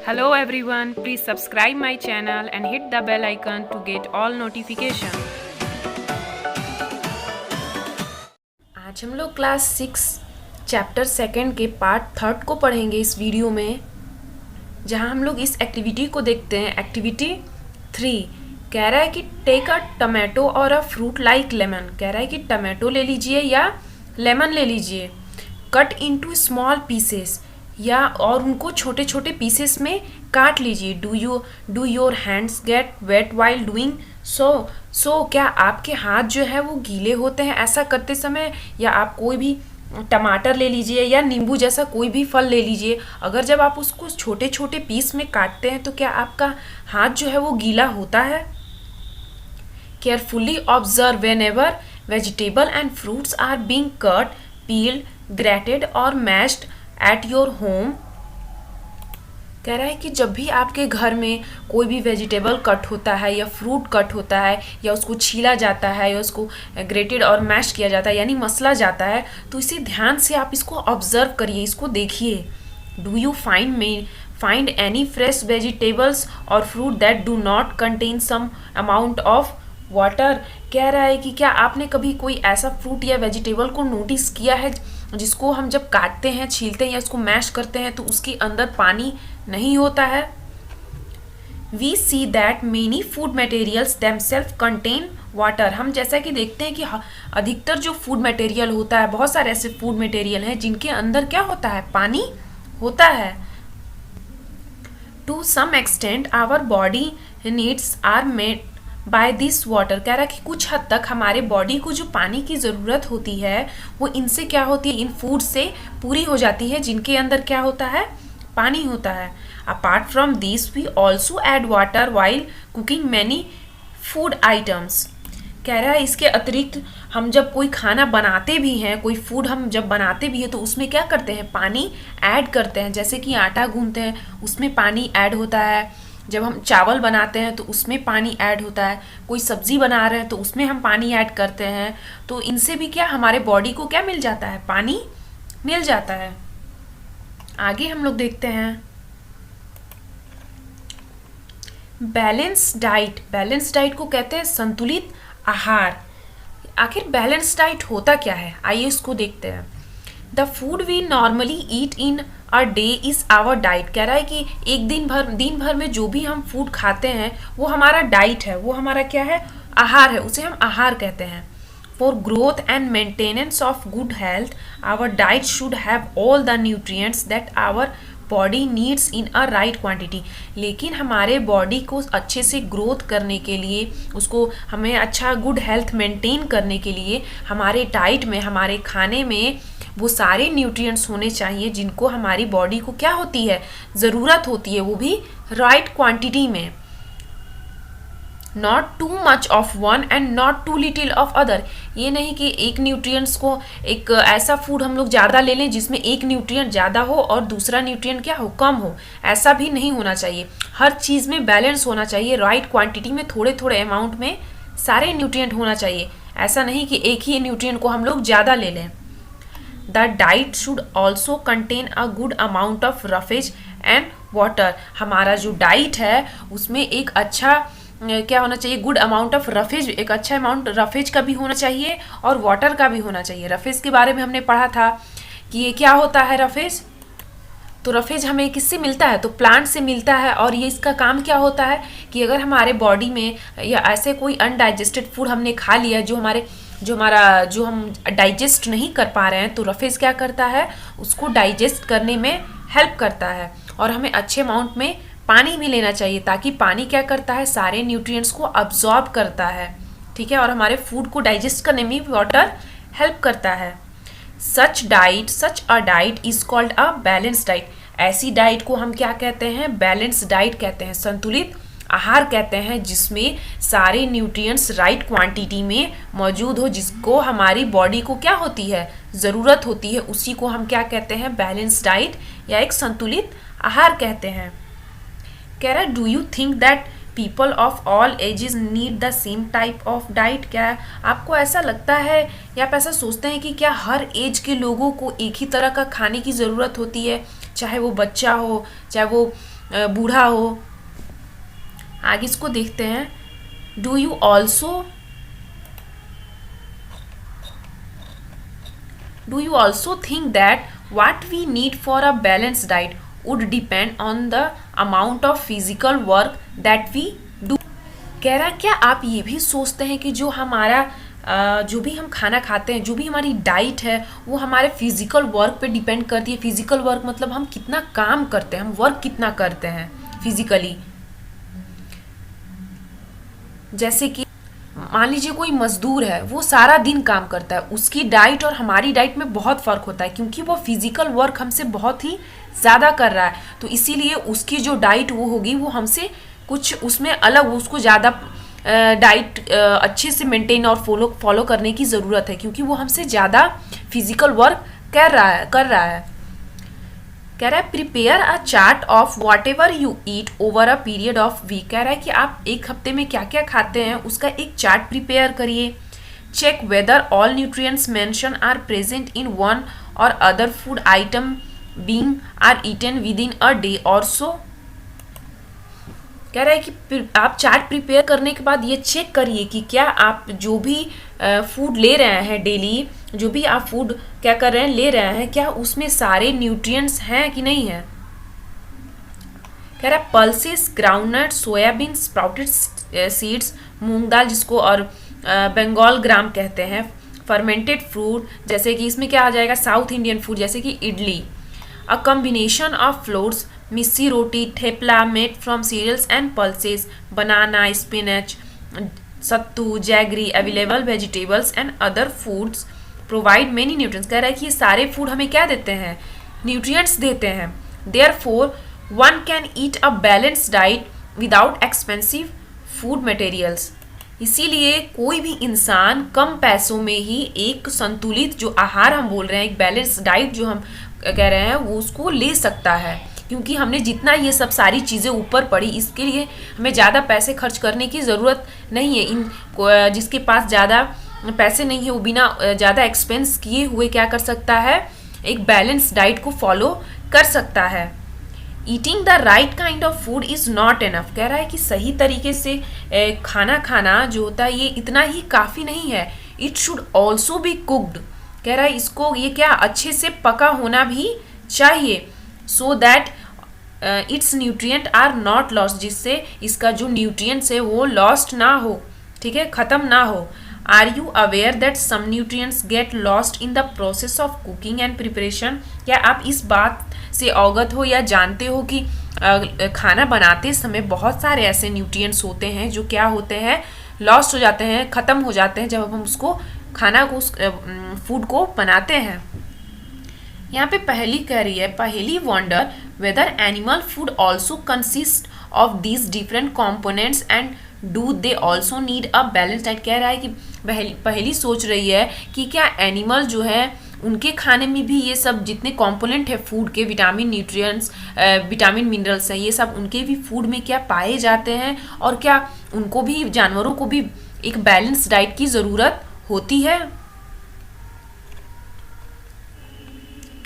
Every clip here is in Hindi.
Hello everyone, please subscribe my channel and hit the bell icon to get all notification. आज हम लोग क्लास 6 चैप्टर 2 के पार्ट 3 को पढ़ेंगे इस वीडियो में, जहां हम लोग इस एक्टिविटी को देखते हैं। एक्टिविटी 3 कह रहा है कि टेक अ टमाटो और अ फ्रूट लाइक लेमन। कह रहा है कि टमाटो ले लीजिए या लेमन ले लीजिए, कट इनटू स्मॉल पीसेस, या और उनको छोटे छोटे पीसेस में काट लीजिए। Do your hands get wet while doing so क्या आपके हाथ जो है वो गीले होते हैं ऐसा करते समय? या आप कोई भी टमाटर ले लीजिए या नींबू जैसा कोई भी फल ले लीजिए, अगर जब आप उसको छोटे छोटे पीस में काटते हैं तो क्या आपका हाथ जो है वो गीला होता है? Carefully observe whenever vegetable and fruits are being cut, peeled, grated और मैश्ड एट योर होम। कह रहा है कि जब भी आपके घर में कोई भी वेजिटेबल कट होता है या फ्रूट कट होता है या उसको छीला जाता है या उसको ग्रेटेड और मैश किया जाता है यानी मसला जाता है, तो इसे ध्यान से आप इसको ऑब्जर्व करिए, इसको देखिए। Do you find any fresh vegetables और fruit that do not contain some amount of water. कह रहा है कि क्या आपने कभी कोई ऐसा फ्रूट या वेजिटेबल को नोटिस किया है जिसको हम जब काटते हैं, छीलते हैं या उसको मैश करते हैं तो उसके अंदर पानी नहीं होता है? We see that many food materials themselves contain water. हम जैसा कि देखते हैं कि अधिकतर जो फूड मटेरियल होता है, बहुत सारे ऐसे फूड मटेरियल हैं जिनके अंदर क्या होता है? पानी होता है। To some extent our body needs are made by this water. कह रहा है कि कुछ हद तक हमारे बॉडी को जो पानी की ज़रूरत होती है वो इनसे क्या होती है? इन फूड से पूरी हो जाती है जिनके अंदर क्या होता है? पानी होता है। Apart from this we also add water while cooking many food items. कह रहा है इसके अतिरिक्त हम जब कोई खाना बनाते भी हैं, कोई फूड हम जब बनाते भी हैं तो उसमें क्या करते हैं? पानी ऐड करते हैं। जैसे कि आटा गूंथते हैं उसमें पानी ऐड होता है, जब हम चावल बनाते हैं तो उसमें पानी ऐड होता है, कोई सब्जी बना रहे हैं तो उसमें हम पानी ऐड करते हैं। तो इनसे भी क्या हमारे बॉडी को क्या मिल जाता है? पानी मिल जाता है। आगे हम लोग देखते हैं बैलेंस डाइट। बैलेंस डाइट को कहते हैं संतुलित आहार। आखिर बैलेंस डाइट होता क्या है? आइए इसको देखते हैं। The food we normally eat in a day is our diet. कह रहा है कि एक दिन भर में जो भी हम फूड खाते हैं वो हमारा डाइट है, वो हमारा क्या है? आहार है, उसे हम आहार कहते हैं। For growth and maintenance of good health our diet should have all the nutrients that our body needs in a right quantity. लेकिन हमारे बॉडी को अच्छे से ग्रोथ करने के लिए, उसको हमें अच्छा गुड हेल्थ मेंटेन करने के लिए हमारे डाइट में, हमारे खाने में वो सारे न्यूट्रिएंट्स होने चाहिए जिनको हमारी बॉडी को क्या होती है? ज़रूरत होती है, वो भी राइट क्वांटिटी में। Not too much of one and not too little of other. ये नहीं कि एक न्यूट्रिएंट्स को, एक ऐसा फूड हम लोग ज़्यादा ले लें जिसमें एक न्यूट्रिएंट ज़्यादा हो और दूसरा न्यूट्रिएंट क्या हो? कम हो। ऐसा भी नहीं होना चाहिए। हर चीज़ में बैलेंस होना चाहिए, राइट क्वांटिटी में, थोड़े थोड़े अमाउंट में सारे न्यूट्रिएंट होना चाहिए। ऐसा नहीं कि एक ही न्यूट्रिएंट को हम लोग ज़्यादा ले लें। The diet should also contain a good amount of roughage and water. हमारा जो डाइट है उसमें एक अच्छा क्या होना चाहिए? गुड अमाउंट ऑफ रफेज, एक अच्छा अमाउंट रफेज का भी होना चाहिए और वाटर का भी होना चाहिए। रफेज के बारे में हमने पढ़ा था कि ये क्या होता है रफेज। तो रफेज हमें किससे मिलता है? तो प्लांट से मिलता है। और ये इसका काम क्या होता है कि अगर हमारे बॉडी में या ऐसे कोई अनडाइजेस्टेड फूड हमने खा लिया जो हम डाइजेस्ट नहीं कर पा रहे हैं, तो रफेज क्या करता है? उसको डाइजेस्ट करने में हेल्प करता है। और हमें अच्छे अमाउंट में पानी भी लेना चाहिए, ताकि पानी क्या करता है? सारे न्यूट्रिएंट्स को अब्जॉर्ब करता है, ठीक है, और हमारे फूड को डाइजेस्ट करने में भी वाटर हेल्प करता है। Such a diet is called a balance diet. ऐसी डाइट को हम क्या कहते हैं? बैलेंस डाइट कहते हैं, संतुलित आहार कहते हैं, जिसमें सारे न्यूट्रिएंट्स राइट क्वांटिटी में मौजूद हो, जिसको हमारी बॉडी को क्या होती है? ज़रूरत होती है। उसी को हम क्या कहते हैं? बैलेंस डाइट या एक संतुलित आहार कहते हैं। कह रहा है do you think that people of all ages need the same type of diet. क्या आपको ऐसा लगता है या आप ऐसा सोचते हैं कि क्या हर एज के लोगों को एक ही तरह का खाने की ज़रूरत होती है? चाहे वो बच्चा हो, चाहे वो बूढ़ा हो। आगे इसको देखते हैं। Do you also think that what we need for a balanced diet would depend on the amount of physical work that we do। कह रहा है क्या आप ये भी सोचते हैं कि जो हमारा जो भी हम खाना खाते हैं, जो भी हमारी डाइट है, वो हमारे फिजिकल वर्क पे डिपेंड करती है। फिजिकल वर्क मतलब हम कितना काम करते हैं, हम वर्क कितना करते हैं फिजिकली। जैसे कि मान लीजिए कोई मजदूर है, वो सारा दिन काम करता है, उसकी डाइट और हमारी डाइट में बहुत फ़र्क होता है, क्योंकि वो फिजिकल वर्क हमसे बहुत ही ज़्यादा कर रहा है। तो इसीलिए उसकी जो डाइट वो होगी वो हमसे कुछ उसमें अलग, उसको ज़्यादा डाइट अच्छे से मेंटेन और फॉलो करने की ज़रूरत है, क्योंकि वो हमसे ज़्यादा फिजिकल वर्क कर रहा है। कह रहा है prepare a chart of whatever you eat over a period of week. कह रहा है कि आप एक हफ्ते में क्या क्या खाते हैं उसका एक चार्ट प्रिपेयर करिए। Check whether all nutrients mention are present in one or other food item being are eaten within a day or so. कह रहा है कि आप चार्ट प्रिपेयर करने के बाद ये चेक करिए कि क्या आप जो भी फूड ले रहे हैं डेली, जो भी आप फूड क्या कर रहे हैं ले रहे हैं, क्या उसमें सारे न्यूट्रिएंट्स हैं कि नहीं है। कह रहा है pulses, groundnut, soyabean, sprouted seeds, moong dal जिसको और बंगाल ग्राम कहते हैं, फर्मेंटेड फ्रूट जैसे कि इसमें क्या आ जाएगा साउथ इंडियन फूड जैसे कि idli, a combination of flours, missi roti, thepla made from cereals and pulses, banana, spinach, sattu, jaggery, available vegetables and other foods provide many nutrients. कह रहा है कि ये सारे फूड हमें क्या देते हैं, न्यूट्रिएंट्स देते हैं। Therefore one can eat a balanced diet without expensive food materials. इसीलिए कोई भी इंसान कम पैसों में ही एक संतुलित जो आहार हम बोल रहे हैं, एक बैलेंस डाइट जो हम कह रहे हैं, वो उसको ले सकता है। क्योंकि हमने जितना ये सब सारी चीज़ें ऊपर पड़ी, इसके लिए हमें ज़्यादा पैसे खर्च करने की ज़रूरत नहीं है। इन जिसके पास ज़्यादा पैसे नहीं है वो बिना ज़्यादा एक्सपेंस किए हुए क्या कर सकता है, एक बैलेंस डाइट को फॉलो कर सकता है। Eating the right kind of food is not enough. कह रहा है कि सही तरीके से खाना खाना जो होता है ये इतना ही काफ़ी नहीं है। It should also be cooked. कह रहा है इसको ये क्या अच्छे से पका होना भी चाहिए, so that its nutrient are not lost, जिससे इसका जो न्यूट्रिएंट्स है वो लॉस्ट ना हो, ठीक है, ख़त्म ना हो। Are you aware that some nutrients get lost in the process of cooking and preparation. क्या आप इस बात से अवगत हो या जानते हो कि खाना बनाते समय बहुत सारे ऐसे न्यूट्रिएंट्स होते हैं जो क्या होते हैं, लॉस्ट हो जाते हैं, ख़त्म हो जाते हैं जब हम उसको खाना को उस फूड को बनाते हैं। यहाँ पे पहली कह रही है, पहली wonder whether animal food also consist of these different components and do they also need a balance diet. कह रहा है कि पहली सोच रही है कि क्या एनिमल जो है उनके खाने में भी ये सब जितने कंपोनेंट है फूड के, विटामिन, न्यूट्रिएंट्स, विटामिन, मिनरल्स हैं, ये सब उनके भी फूड में क्या पाए जाते हैं, और क्या उनको भी, जानवरों को भी एक बैलेंस डाइट की ज़रूरत होती है।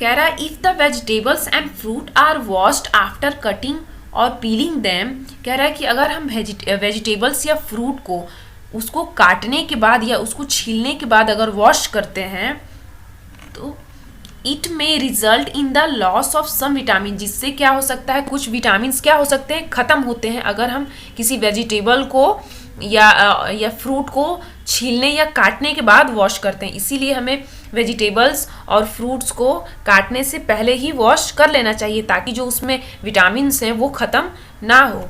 कह रहा है if the vegetables and fruit are washed after cutting or peeling them. कह रहा है कि अगर हम वेजिटेबल्स या फ्रूट को उसको काटने के बाद या उसको छीलने के बाद अगर वॉश करते हैं तो it may result in the loss of some vitamin, जिससे क्या हो सकता है, कुछ विटामिन क्या हो सकते हैं, ख़त्म होते हैं अगर हम किसी वेजिटेबल को या फ्रूट को छीलने या काटने के बाद वॉश करते हैं। इसीलिए हमें वेजिटेबल्स और फ्रूट्स को काटने से पहले ही वॉश कर लेना चाहिए ताकि जो उसमें विटामिन्स हैं वो ख़त्म ना हो।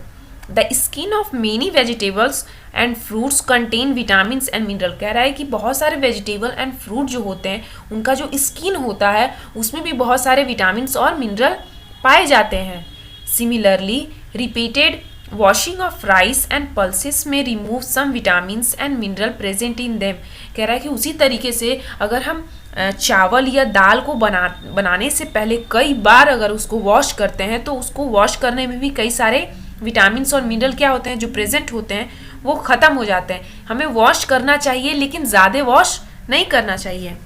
The skin of many vegetables and fruits contain vitamins and mineral. कह रहा है कि बहुत सारे वेजिटेबल एंड फ्रूट जो होते हैं उनका जो स्किन होता है उसमें भी बहुत सारे विटामिन्स और मिनरल पाए जाते हैं। Similarly repeated washing of rice and pulses may remove some vitamins and mineral present in them. कह रहा है कि उसी तरीके से अगर हम चावल या दाल को बनाने से पहले कई बार अगर उसको वॉश करते हैं तो उसको वॉश करने में भी कई सारे विटामिन्स और मिनरल क्या होते हैं जो प्रेजेंट होते हैं वो ख़त्म हो जाते हैं। हमें वॉश करना चाहिए लेकिन ज़्यादा वॉश नहीं करना चाहिए।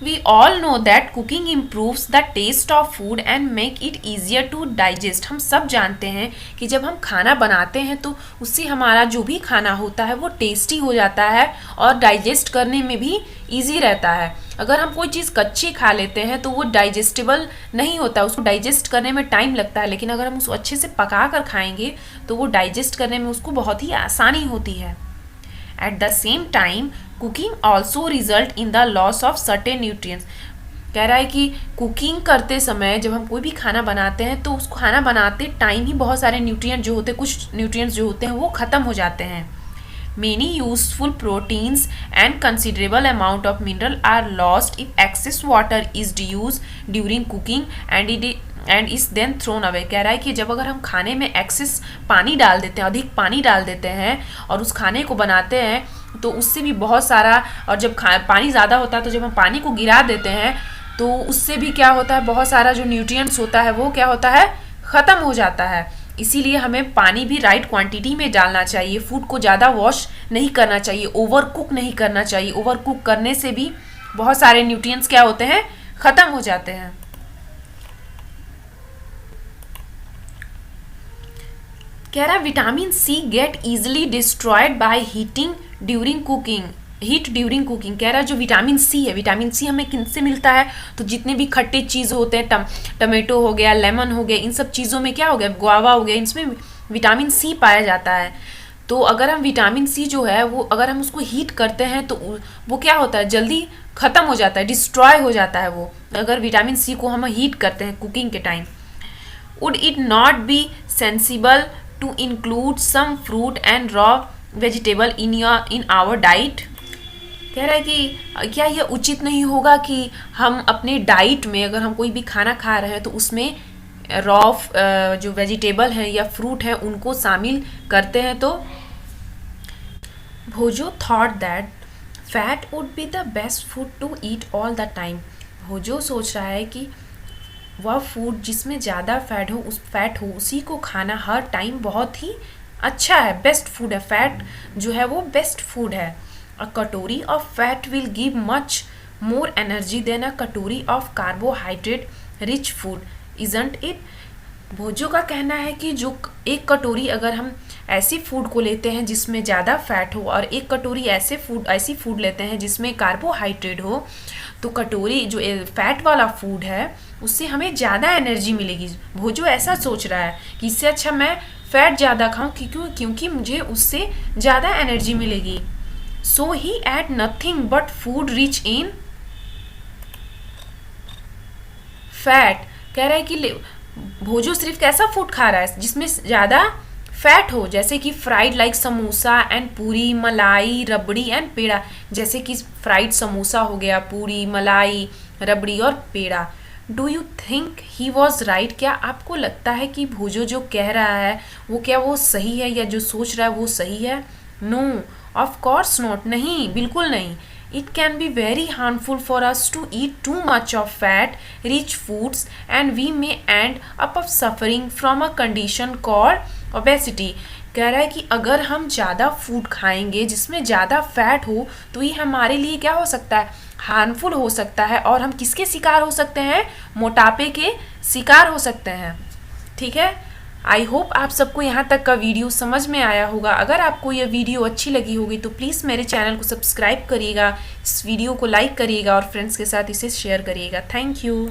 We all know that cooking improves the taste of food and make it easier to digest. हम सब जानते हैं कि जब हम खाना बनाते हैं तो उससे हमारा जो भी खाना होता है वो टेस्टी हो जाता है और डाइजेस्ट करने में भी इजी रहता है. अगर हम कोई चीज़ कच्ची खा लेते हैं तो वो डाइजेस्टेबल नहीं होता, उसको डाइजेस्ट करने में टाइम लगता है. लेकिन अगर हम उसको अच्छे से पका कर खाएंगे तो वो डाइजेस्ट करने में उसको बहुत ही आसानी होती है. At the same time, cooking also result in the loss of certain nutrients. कह रहा है कि कुकिंग करते समय जब हम कोई भी खाना बनाते हैं तो उस खाना बनाते टाइम ही बहुत सारे न्यूट्रिएंट जो होते हैं, कुछ न्यूट्रिएंट्स जो होते हैं वो ख़त्म हो जाते हैं. Many useful proteins and considerable amount of mineral are lost if excess water is used during cooking and is then thrown away. कह रहा है कि जब अगर हम खाने में एक्सेस पानी डाल देते हैं, अधिक पानी डाल देते हैं और उस खाने को बनाते हैं तो उससे भी बहुत सारा, और जब पानी ज़्यादा होता है तो जब हम पानी को गिरा देते हैं तो उससे भी क्या होता है, बहुत सारा जो न्यूट्रिएंट्स होता है वो क्या होता है, ख़त्म हो जाता है. इसीलिए हमें पानी भी राइट क्वांटिटी में डालना चाहिए. फूड को ज़्यादा वॉश नहीं करना चाहिए, ओवर कुक नहीं करना चाहिए. ओवर कुक करने से भी बहुत सारे न्यूट्रिएंट्स क्या होते हैं, ख़त्म हो जाते हैं. कह रहा है vitamin C get easily destroyed by heating during cooking. Heat during cooking. कह रहा है जो विटामिन सी है, विटामिन सी हमें किन से मिलता है, तो जितने भी खट्टे चीज़ होते हैं, टमेटो हो गया, लेमन हो गया, इन सब चीज़ों में क्या हो गया, गुआवा हो गया, इनमें विटामिन सी पाया जाता है. तो अगर हम विटामिन सी जो है वो अगर हम उसको हीट करते हैं तो वो क्या होता है, जल्दी ख़त्म हो जाता है, डिस्ट्रॉय हो जाता है वो, अगर विटामिन सी को हम हीट करते हैं कुकिंग के time. Would it not be sensible to include some fruit and raw vegetable in our diet. कह रहा है कि क्या यह उचित नहीं होगा कि हम अपने डाइट में अगर हम कोई भी खाना खा रहे हैं तो उसमें रॉ जो वेजिटेबल हैं या फ्रूट हैं उनको शामिल करते हैं. तो Bhojo thought that fat would be the best food to eat all the time. Bhojo सोच रहा है कि वह फूड जिसमें ज़्यादा फैट हो उसी को खाना हर टाइम बहुत ही अच्छा है, बेस्ट फूड है. फैट जो है वो बेस्ट फूड है. A calorie of fat will give much more energy than a calorie of carbohydrate rich food, isn't it? भोजो का कहना है कि जो एक कटोरी अगर हम ऐसी फूड को लेते हैं जिसमें ज़्यादा फैट हो और एक कटोरी ऐसी फूड लेते हैं जिसमें कार्बोहाइड्रेट हो, तो कटोरी जो फैट वाला फूड है उससे हमें ज़्यादा एनर्जी मिलेगी. भोजो ऐसा सोच रहा है कि इससे अच्छा मैं फ़ैट ज़्यादा खाऊं क्योंकि मुझे उससे ज़्यादा एनर्जी मिलेगी. So he ate nothing but food rich in fat. कह रहा है कि भोजो सिर्फ कैसा फूड खा रहा है जिसमें ज़्यादा फैट हो, जैसे कि फ्राइड लाइक समोसा एंड पूरी, मलाई, रबड़ी एंड पेड़ा. जैसे कि फ्राइड समोसा हो गया, पूरी, मलाई, रबड़ी और peda. Do you think he was right. क्या आपको लगता है कि भोजो जो कह रहा है वो क्या वो सही है, या जो सोच रहा है वो सही है? No, of course not. नहीं, बिल्कुल नहीं. It can be very harmful for us to eat too much of fat rich foods and we may end up of suffering from a condition called obesity. कह रहा है कि अगर हम ज़्यादा फूड खाएंगे जिसमें ज़्यादा फैट हो तो ये हमारे लिए क्या हो सकता है, हार्मफुल हो सकता है, और हम किसके शिकार हो सकते हैं, मोटापे के शिकार हो सकते हैं. ठीक है, आई होप आप सबको यहाँ तक का वीडियो समझ में आया होगा. अगर आपको यह वीडियो अच्छी लगी होगी तो प्लीज़ मेरे चैनल को सब्सक्राइब करिएगा, इस वीडियो को लाइक करिएगा और फ्रेंड्स के साथ इसे शेयर करिएगा. Thank you.